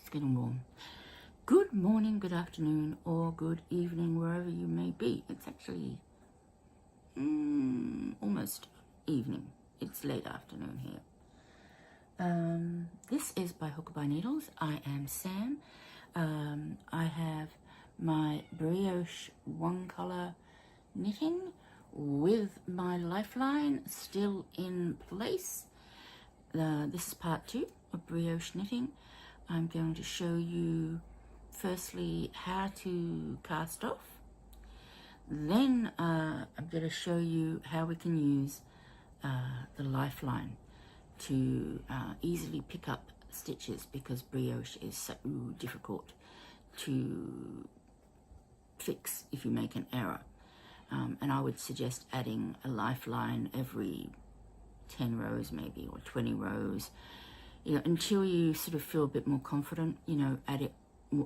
It's getting warm. Good morning, good afternoon, or good evening, wherever you may be. It's actually almost evening. It's late afternoon here. This is by Hook or by Needles. I am Sam. I have my Brioche one color knitting with my lifeline still in place. This is part 2 of Brioche knitting. I'm going to show you firstly how to cast off. Then I'm going to show you how we can use the lifeline to easily pick up stitches, because brioche is so difficult to fix if you make an error. And I would suggest adding a lifeline every 10 rows maybe, or 20 rows, you know, until you sort of feel a bit more confident. You know, add it.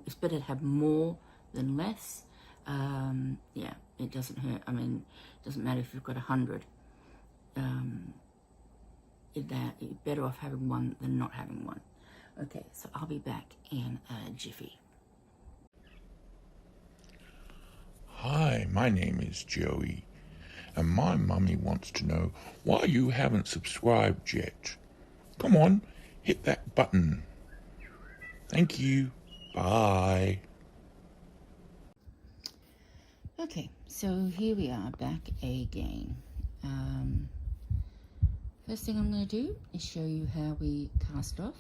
It's better to have more than less. Yeah, it doesn't hurt. I mean, it doesn't matter if you've got 100. You're better off having one than not having one. Okay, so I'll be back in a jiffy. Hi, my name is Joey, and my mummy wants to know why you haven't subscribed yet. Come on, hit that button. Thank you. Bye. Okay, so here we are back again. First thing I'm going to do is show you how we cast off.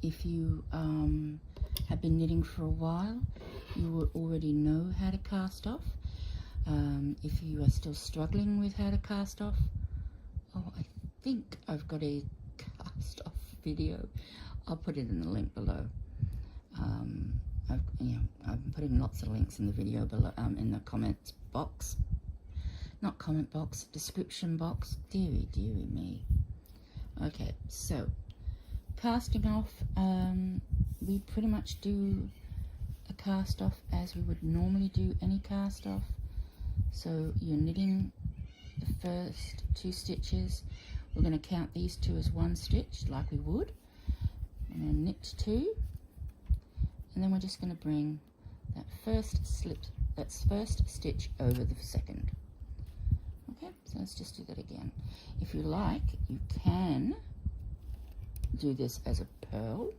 If you have been knitting for a while, you will already know how to cast off. If you are still struggling with how to cast off, I think I've got a cast off video. I'll put it in the link below. I'm putting lots of links in the video below, in the comments box. Not comment box, description box. Deary me. Okay, so casting off, we pretty much do a cast off as we would normally do any cast off. So you're knitting the first 2 stitches. We're going to count these 2 as 1 stitch like we would. I'm going to knit 2, and then we're just going to bring that first stitch over the second. Okay, so let's just do that again. If you like, you can do this as a purl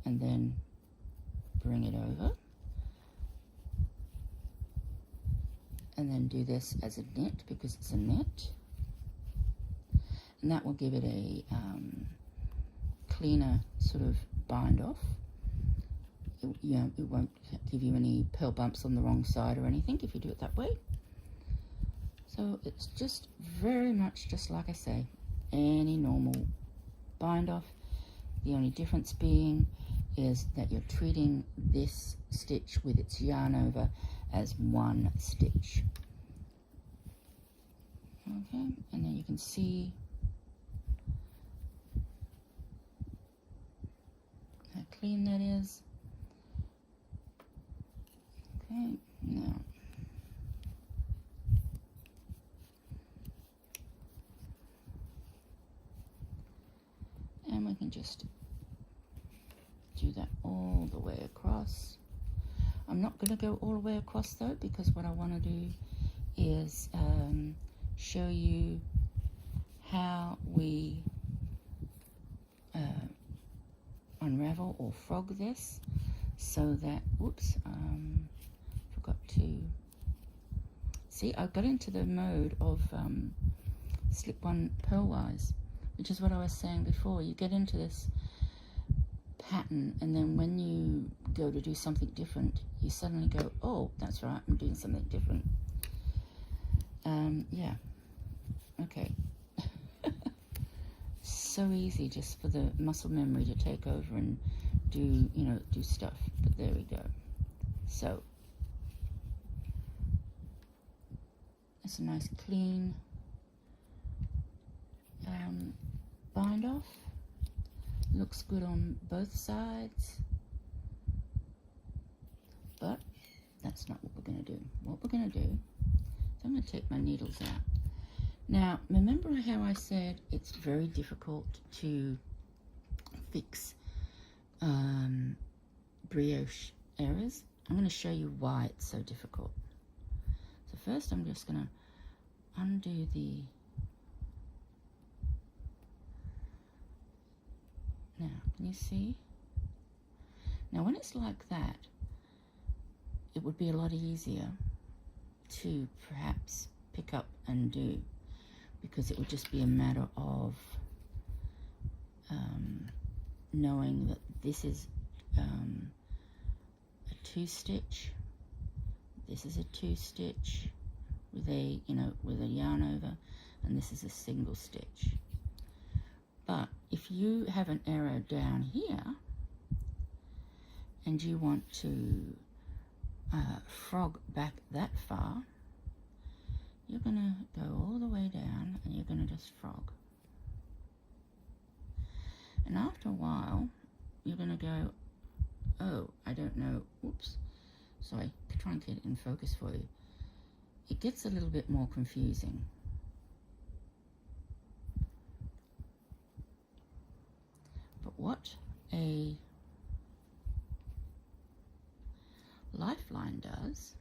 and then bring it over, and then do this as a knit because it's a knit, and that will give it a cleaner sort of bind off. It won't give you any purl bumps on the wrong side or anything if you do it that way. So it's just very much just like I say, any normal bind off. The only difference being is that you're treating this stitch with its yarn over as 1 stitch. Okay, and then you can see how clean that is. Okay, now and we can just do that all the way across. I'm not going to go all the way across though, because what I want to do is show you how we unravel or frog this, so that, whoops, forgot to, see, I got into the mode of slip one purlwise, which is what I was saying before. You get into this pattern, and then when you go to do something different, you suddenly go, oh, that's right, I'm doing something different. Yeah, okay. So easy just for the muscle memory to take over and do stuff, but there we go. So it's a nice clean bind off. Looks good on both sides, but that's not what we're going to do. What we're going to do is I'm going to take my needles out. Now, remember how I said it's very difficult to fix brioche errors. I'm going to show you why it's so difficult. So first I'm just going to undo the... Now, can you see? Now when it's like that, it would be a lot easier to perhaps pick up and do, because it would just be a matter of knowing that this is a 2-stitch, this is a 2-stitch with a, with a yarn over, and this is a single stitch. But if you have an error down here and you want to frog back that far, you're going to go all the way down and you're going to just frog. And after a while, you're going to go, oh, I don't know, oops, sorry, try and get it in focus for you. It gets a little bit more confusing. But what a lifeline does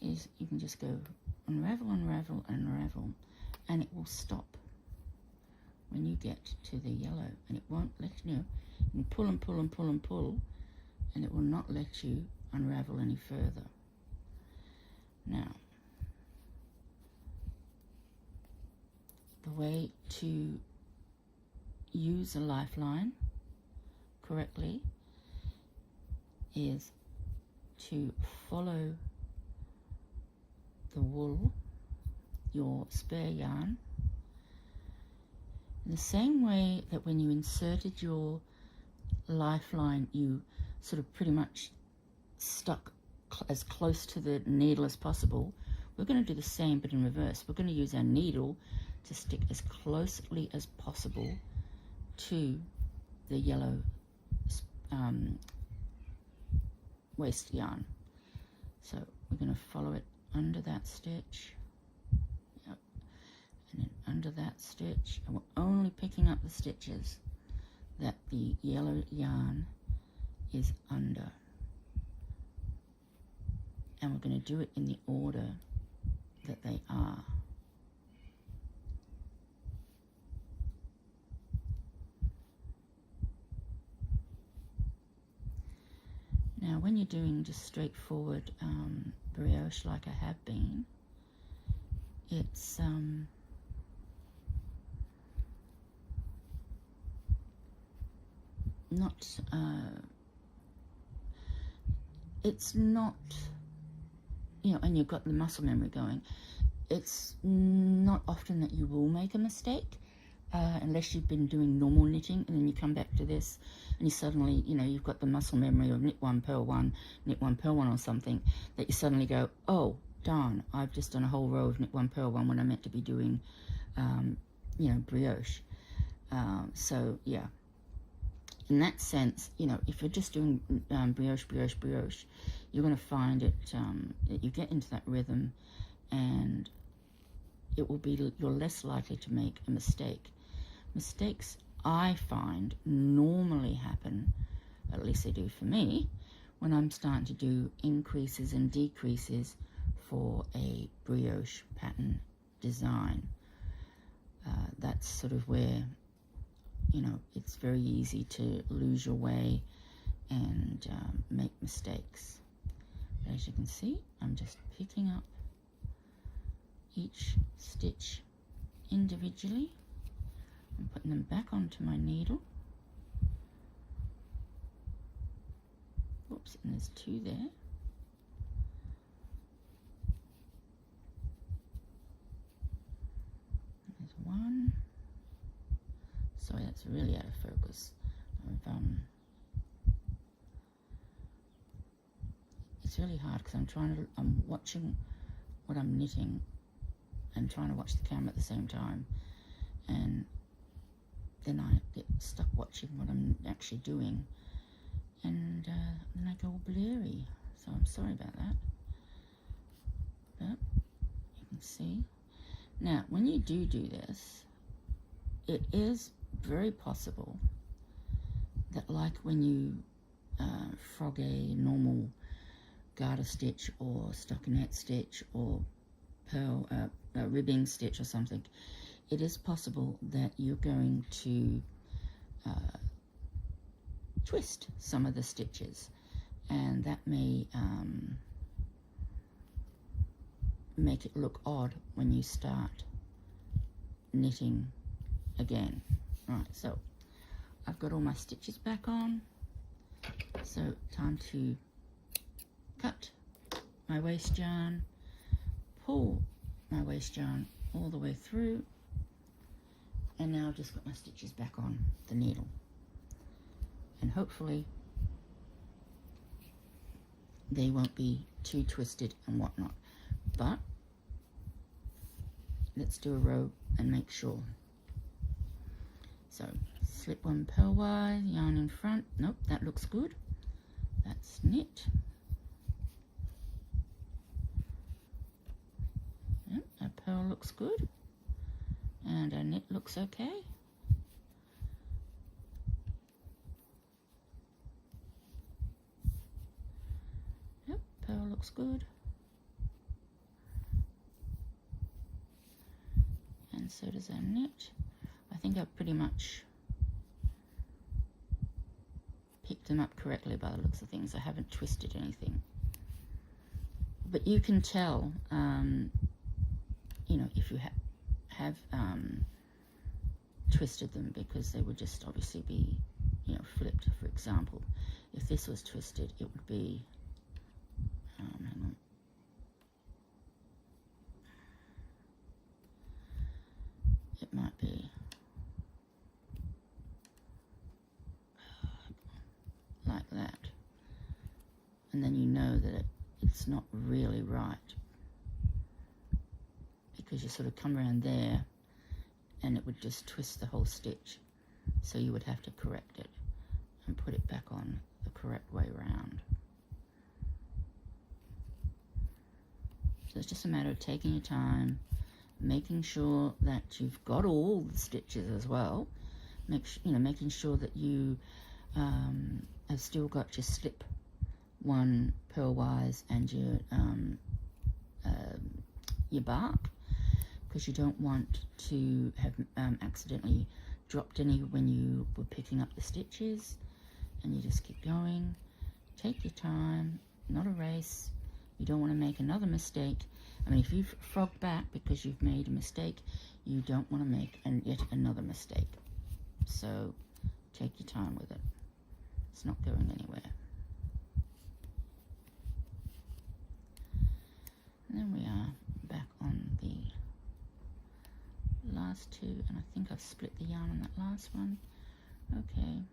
is you can just go unravel, unravel, unravel, and it will stop when you get to the yellow, and it won't let you can pull and pull and pull and pull, and it will not let you unravel any further. Now, the way to use a lifeline correctly is to follow the wool, your spare yarn, in the same way that when you inserted your lifeline, you sort of pretty much stuck as close to the needle as possible. We're going to do the same, but in reverse. We're going to use our needle to stick as closely as possible to the yellow waste yarn. So we're going to follow it under that stitch, yep, and then under that stitch, and we're only picking up the stitches that the yellow yarn is under, and we're going to do it in the order that they are. Now when you're doing just straightforward brioche like I have been, it's not, and you've got the muscle memory going, it's not often that you will make a mistake, unless you've been doing normal knitting, and then you come back to this and you suddenly, you've got the muscle memory of knit one, purl one, knit one, purl one or something, that you suddenly go, oh darn, I've just done a whole row of knit one, purl one when I meant to be doing brioche. So yeah, in that sense, if you're just doing brioche, you're going to find it that you get into that rhythm, and it will be, you're less likely to make a mistake. Mistakes, I find, normally happen, at least they do for me, when I'm starting to do increases and decreases for a brioche pattern design. That's sort of where, it's very easy to lose your way and make mistakes. But as you can see, I'm just picking up each stitch individually and putting them back onto my needle. Oops, and there's 2 there. There's 1. Sorry, that's really out of focus. It's really hard because I'm watching what I'm knitting and trying to watch the camera at the same time, and then I get stuck watching what I'm actually doing, and then I go all blurry, so I'm sorry about that. But you can see. Now, when you do this, it is very possible that, like when you frog a normal garter stitch or stockinette stitch or pearl ribbing stitch or something, it is possible that you're going to twist some of the stitches, and that may make it look odd when you start knitting again. Right, so I've got all my stitches back on, so time to cut my waste yarn, pull my waste yarn all the way through, and now I've just got my stitches back on the needle, and hopefully they won't be too twisted and whatnot, but let's do a row and make sure. So slip one purlwise, yarn in front. Nope, that looks good. That's knit. Yep, our pearl looks good, and our knit looks okay. Yep, pearl looks good. And so does our knit. I think I've pretty much picked them up correctly by the looks of things. I haven't twisted anything. But you can tell, you know, if you have twisted them, because they would just obviously be, you know, flipped. For example, if this was twisted, it would be, hang on. It might be like that, and then you know that it's not really right, because you sort of come around there and it would just twist the whole stitch, so you would have to correct it and put it back on the correct way around. So it's just a matter of taking your time, making sure that you've got all the stitches as well. Making sure that you have still got your slip one purlwise and your bark, because you don't want to have accidentally dropped any when you were picking up the stitches. And you just keep going. Take your time, not a race. You don't want to make another mistake. I mean, if you've frogged back because you've made a mistake, you don't want to make yet another mistake. So take your time with it. It's not going anywhere. And then we are back on the last two, and I think I've split the yarn on that last one. Okay,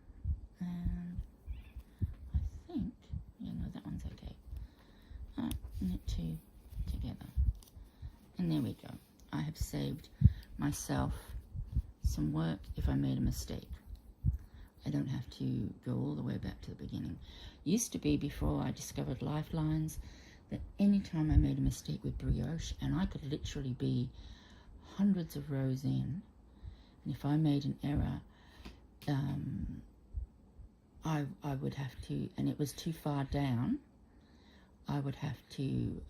and I think, yeah, no, that one's okay. Knit two together, and there we go. I have saved myself some work if I made a mistake. I don't have to go all the way back to the beginning. Used to be, before I discovered lifelines, that any time I made a mistake with brioche, and I could literally be hundreds of rows in, and if I made an error, I would have to, and it was too far down, I would have to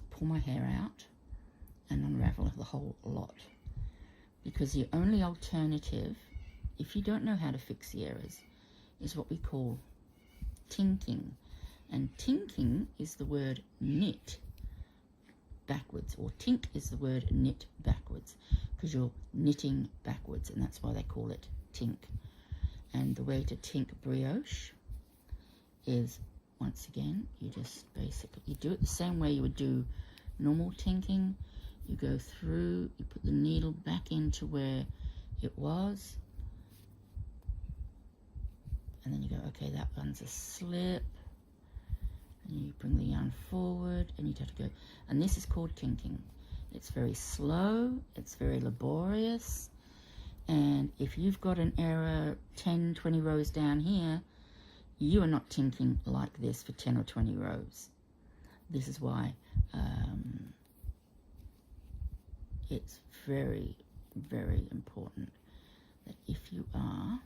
pull my hair out and unravel the whole lot. Because the only alternative, if you don't know how to fix the errors, is what we call tinking. And tinking is the word knit backwards, or tink is the word knit backwards, because you're knitting backwards, and that's why they call it tink. And the way to tink brioche is, once again, you just basically, you do it the same way you would do normal tinking. You go through, you put the needle back into where it was, and then you go, okay, that one's a slip, and you bring the yarn forward, and you have to go, and this is called tinking. It's very slow, it's very laborious, and if you've got an error 10, 20 rows down here, you are not tinking like this for 10 or 20 rows. This is why it's very, very important that if you are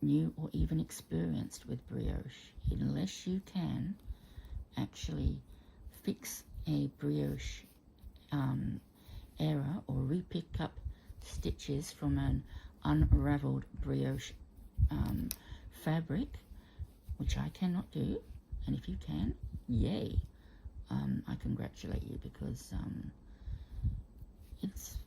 new or even experienced with brioche, unless you can actually fix a brioche error or repick up stitches from an unraveled brioche fabric, which I cannot do, and if you can, yay, I congratulate you, because it's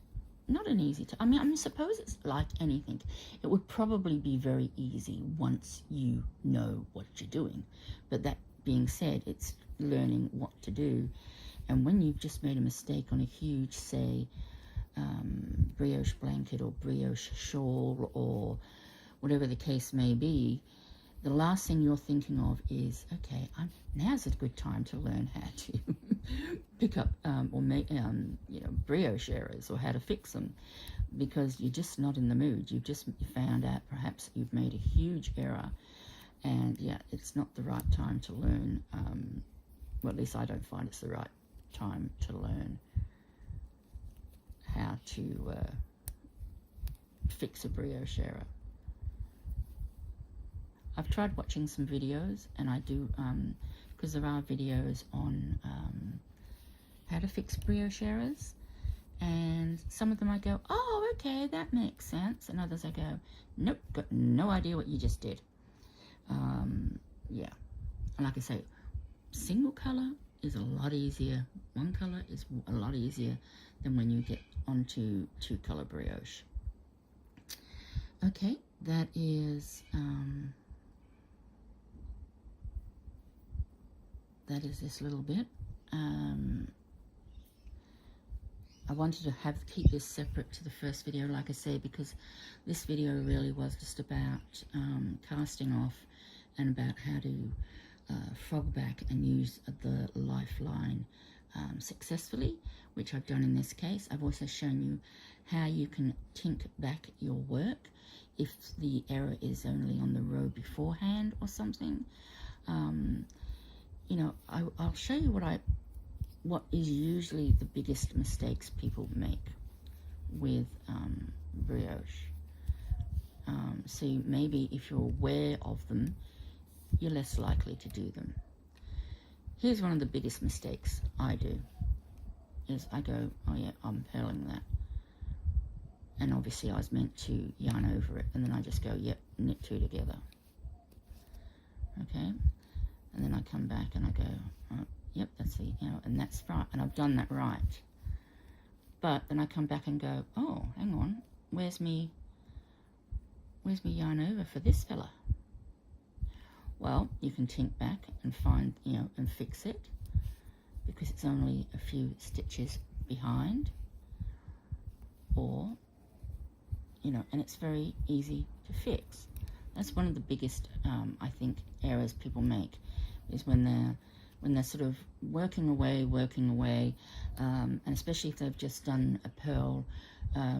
not an easy I mean, suppose it's like anything. It would probably be very easy once you know what you're doing. But that being said, it's learning what to do. And when you've just made a mistake on a huge, say, brioche blanket or brioche shawl or whatever the case may be, the last thing you're thinking of is, okay, now's a good time to learn how to pick up or make, brioche errors, or how to fix them, because you're just not in the mood. You've just found out perhaps you've made a huge error, and yeah, it's not the right time to learn. Well, at least I don't find it's the right time to learn how to fix a brioche error. I've tried watching some videos, and I do, because there are videos on how to fix brioche errors, and some of them I go, oh, okay, that makes sense, and others I go, nope, got no idea what you just did. Yeah, and like I say, single color is a lot easier. One color is a lot easier than when you get onto two color brioche. Okay, that is this little bit. I wanted to keep this separate to the first video, like I say, because this video really was just about casting off and about how to frog back and use the lifeline successfully, which I've done in this case. I've also shown you how you can tink back your work if the error is only on the row beforehand or something. I'll show you what is usually the biggest mistakes people make with brioche. So maybe if you're aware of them, you're less likely to do them. Here's one of the biggest mistakes I do, is I go, oh yeah, I'm purling that. And obviously I was meant to yarn over it, and then I just go, yep, knit two together. Okay? And then I come back and I go, oh, yep, that's the, and that's right, and I've done that right. But then I come back and go, oh, hang on, where's me yarn over for this fella? Well, you can tink back and find, and fix it, because it's only a few stitches behind, or, and it's very easy to fix. That's one of the biggest, I think, errors people make, is when they're sort of working away, and especially if they've just done a purl, a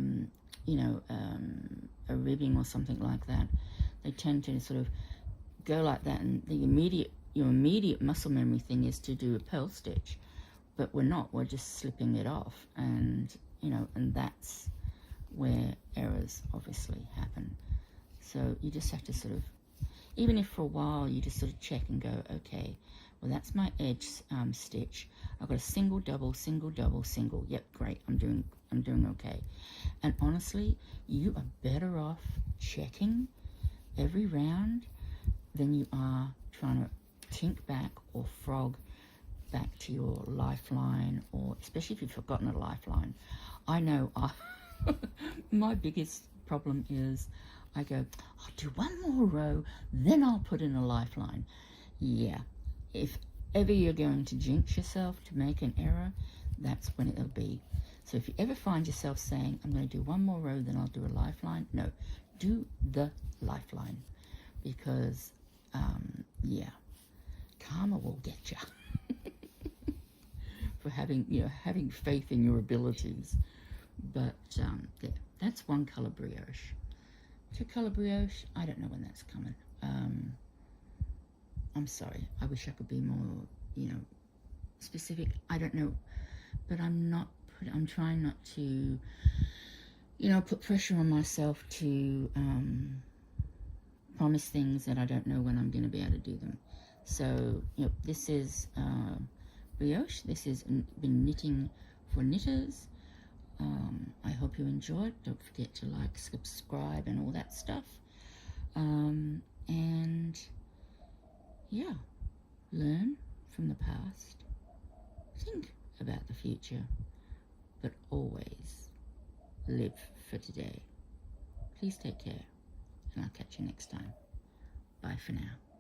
ribbing or something like that, they tend to sort of go like that, and your immediate muscle memory thing is to do a purl stitch, but we're just slipping it off, and and that's where errors obviously happen. So you just have to sort of, even if for a while you just sort of check and go, okay, well, that's my edge stitch. I've got a single, double, single, double, single. Yep, great, I'm doing okay. And honestly, you are better off checking every round than you are trying to tink back or frog back to your lifeline, or especially if you've forgotten a lifeline. I know my biggest problem is I go, I'll do one more row, then I'll put in a lifeline. Yeah, if ever you're going to jinx yourself to make an error, that's when it'll be. So if you ever find yourself saying, I'm going to do one more row, then I'll do a lifeline, no, do the lifeline, because yeah, karma will get you for having faith in your abilities. But yeah, that's one color brioche. Two color brioche, I don't know when that's coming. I'm sorry, I wish I could be more, specific. I don't know, but I'm trying not to, put pressure on myself to promise things that I don't know when I'm going to be able to do them. So, this is Brioche. This has been Knitting for Knitters. I hope you enjoyed. Don't forget to like, subscribe, and all that stuff. And yeah, learn from the past. Think about the future, but always live for today. Please take care, and I'll catch you next time. Bye for now.